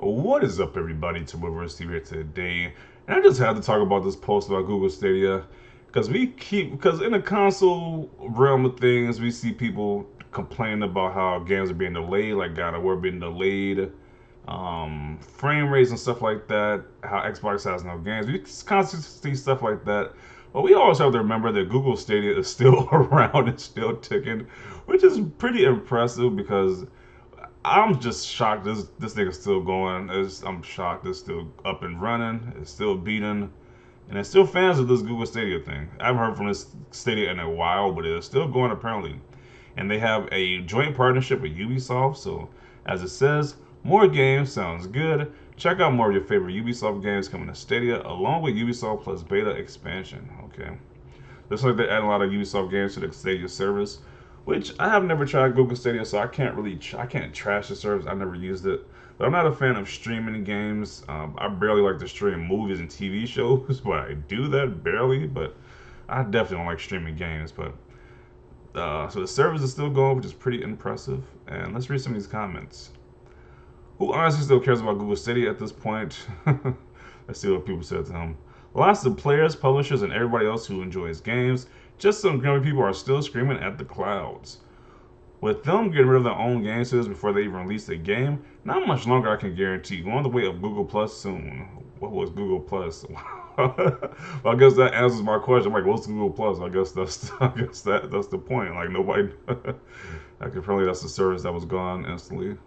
What is up, everybody? Timberverse here today, and I just had to talk about this post about Google Stadia because in the console realm of things, we see people complaining about how games are being delayed, like God of War being delayed, frame rates and stuff like that. How Xbox has no games. We constantly see stuff like that. But we always have to remember that Google Stadia is still around and still ticking, which is pretty impressive because I'm just shocked this thing is still going. I'm shocked it's still up and running. It's still beating, and there's still fans of this Google Stadia thing. I haven't heard from this Stadia in a while, but it is still going apparently. And they have a joint partnership with Ubisoft. So as it says, more games sounds good. Check out more of your favorite Ubisoft games coming to Stadia, along with Ubisoft Plus beta expansion. Okay. Looks like they're adding a lot of Ubisoft games to the Stadia service, which I have never tried Google Stadia, so I can't trash the service. I never used it, but I'm not a fan of streaming games. I barely like to stream movies and TV shows, but I do that barely. But I definitely don't like streaming games. But so the service is still going, which is pretty impressive. And let's read some of these comments. Who honestly still cares about Google Stadia at this point? Let's see what people said to him. Lots of players, publishers, and everybody else who enjoys games. Just some grumpy people are still screaming at the clouds. With them getting rid of their own game studios before they even release a game, not much longer I can guarantee. We're on the way of Google Plus soon. What was Google Plus? Well, I guess that answers my question. I'm like, what's Google Plus? That's the point. Like nobody. I could probably that's the service that was gone instantly.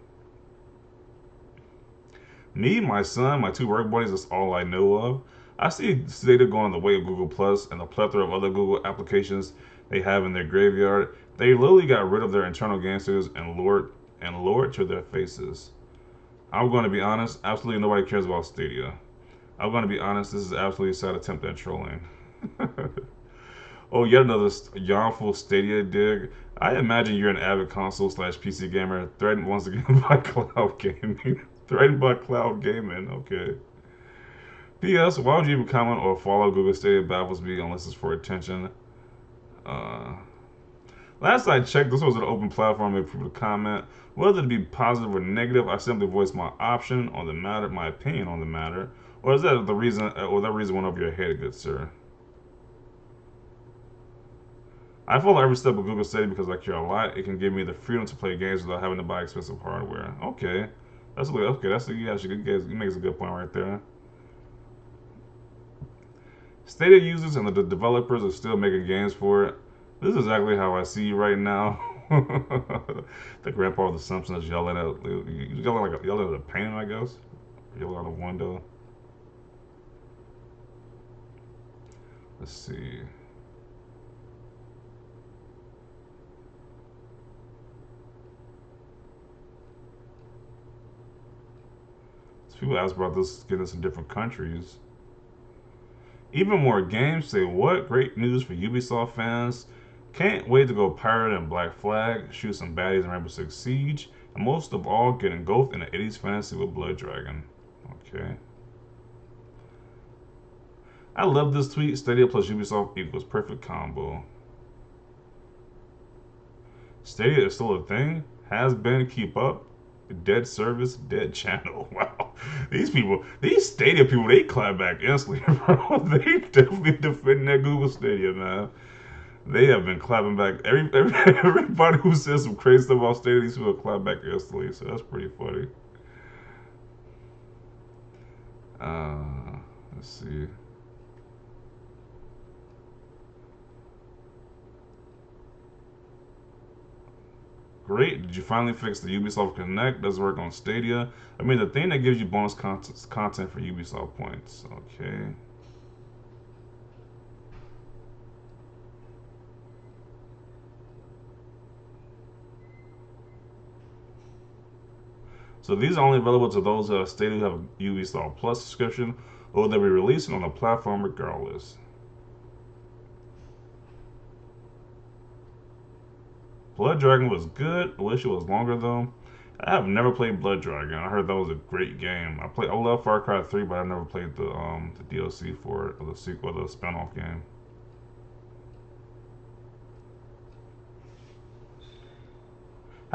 Me, my son, my two work buddies, that's all I know of. I see Stadia going the way of Google Plus and a plethora of other Google applications they have in their graveyard. They literally got rid of their internal game studios and lowered to their faces. I'm going to be honest, absolutely nobody cares about Stadia. I'm going to be honest, this is absolutely a sad attempt at trolling. Oh, yet another yawnful Stadia dig. I imagine you're an avid console slash PC gamer threatened once again by cloud gaming. Threatened by cloud gaming, okay. P.S. Why would you even comment or follow Google Stadia baffles me unless it's for attention? Uh, Last I checked, this was an open platform for people to comment. Whether it be positive or negative, I simply voice my option on the matter, my opinion on the matter. Or is that the reason, or that reason went over your head, good sir? I follow every step of Google Stadia because I care a lot. It can give me the freedom to play games without having to buy expensive hardware. Okay, okay. He makes a good point right there. Stadia users and the developers are still making games for it. This is exactly how I see you right now. The grandpa of the Simpsons yelling at a painting, I guess. Yelling out a window. Let's see. So people ask about this getting this in different countries. Even more games say what great news for Ubisoft fans. Can't wait to go pirate in Black Flag, shoot some baddies in Rainbow Six Siege, and most of all, get engulfed in the 80s fantasy with Blood Dragon. Okay. I love this tweet. Stadia plus Ubisoft equals perfect combo. Stadia is still a thing. Has been. Keep up. Dead service, dead channel. Wow. These Stadia people, they clap back instantly, bro. They definitely defend that Google Stadia, man. They have been clapping back. Everybody who says some crazy stuff about Stadia, these people clap back instantly. So that's pretty funny. Let's see. Great. Did you finally fix the Ubisoft Connect? Does work on Stadia. I mean, the thing that gives you bonus content for Ubisoft points. Okay. So these are only available to those who have Stadia who have a Ubisoft Plus subscription, or they'll be releasing on the platform regardless. Blood Dragon was good. I wish it was longer though. I have never played Blood Dragon. I heard that was a great game. I love Far Cry 3, but I never played the DLC for it or the sequel, the spin-off game.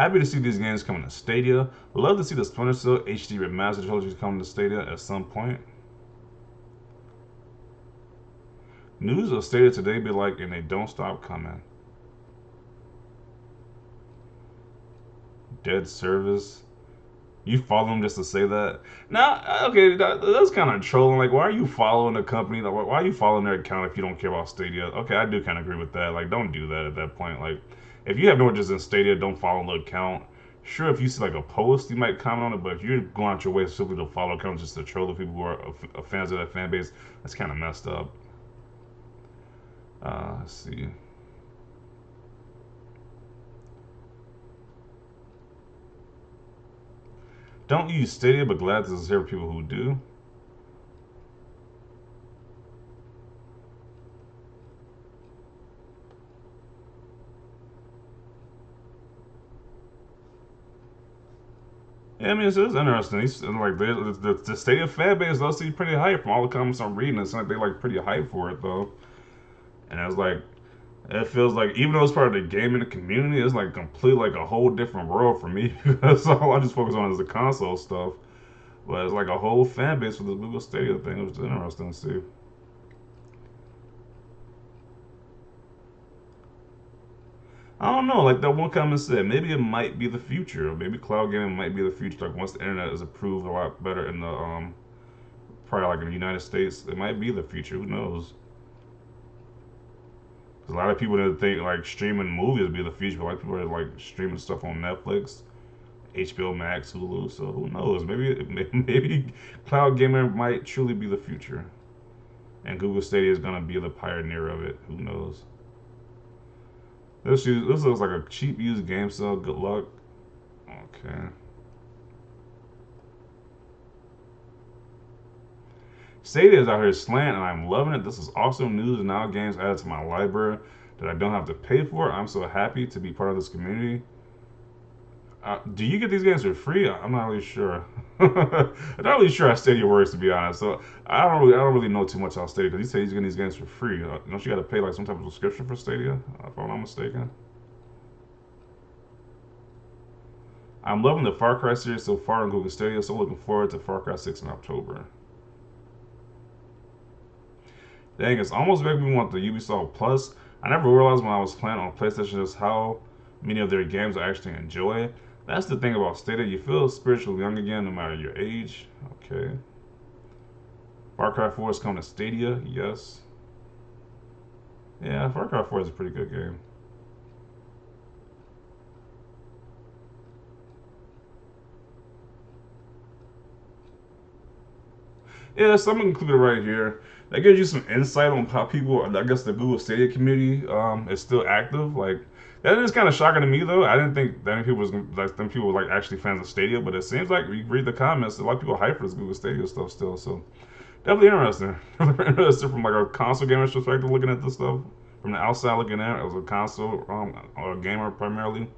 Happy to see these games coming to Stadia. Love to see the Splinter Cell HD Remastered trilogy coming to Stadia at some point. News of Stadia today be like, and they don't stop coming. Dead service. You follow them just to say that? Now, okay, that's kind of trolling. Like, why are you following the company? Like, why are you following their account if you don't care about Stadia? Okay, I do kind of agree with that. Like, don't do that at that point. Like, if you have no interest in Stadia, don't follow the account. Sure, if you see like a post, you might comment on it. But if you're going out your way simply to follow accounts just to troll the people who are fans of that fan base, that's kind of messed up. Let's see. Don't use Stadia, but glad to hear people who do. Yeah, I mean, it's interesting. Like the Stadia fan base does seem pretty hype from all the comments I'm reading. It's like they like pretty hype for it though, and it's like it feels like even though it's part of the gaming community, it's like completely like a whole different world for me because all I just focus on is the console stuff. But it's like a whole fan base for the Google Stadia thing, which is interesting to see. I don't know. Like that one comment said, maybe it might be the future. Maybe cloud gaming might be the future. Like once the internet is approved a lot better in the probably like in the United States, it might be the future. Who knows? 'Cause a lot of people that think like streaming movies would be the future. But like people are like streaming stuff on Netflix, HBO Max, Hulu. So who knows? Maybe cloud gaming might truly be the future, and Google Stadia is gonna be the pioneer of it. Who knows? This looks like a cheap used game sale. Good luck. Okay. Stadia is out here slant, and I'm loving it. This is awesome news. And now games added to my library that I don't have to pay for. I'm so happy to be part of this community. Do you get these games for free? I'm not really sure. I'm not really sure how Stadia works, to be honest. So I don't really know too much about Stadia because you say he's getting these games for free. Don't you got to pay like some type of subscription for Stadia? If I'm not mistaken. I'm loving the Far Cry series so far on Google Stadia. So looking forward to Far Cry 6 in October. Dang, it's almost making me want the Ubisoft Plus. I never realized when I was playing on PlayStation just how many of their games I actually enjoy. That's the thing about Stadia. You feel spiritually young again no matter your age. Okay. Far Cry 4 is coming to Stadia. Yes. Yeah, Far Cry 4 is a pretty good game. Yeah, some included right here. That gives you some insight on how people, I guess the Google Stadia community is still active. Like, that is kind of shocking to me though. I didn't think that many people was like them people were like actually fans of Stadia, but it seems like you read the comments, a lot of people hype for this Google Stadia stuff still. So definitely interesting. Interesting from like a console gamer's perspective, looking at this stuff from the outside looking at it as a console or a gamer primarily.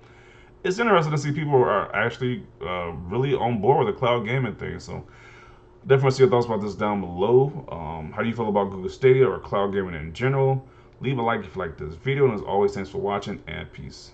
It's interesting to see people are actually really on board with the cloud gaming thing. So definitely see your thoughts about this down below. How do you feel about Google Stadia or cloud gaming in general? Leave a like if you like this video, and as always, thanks for watching and peace.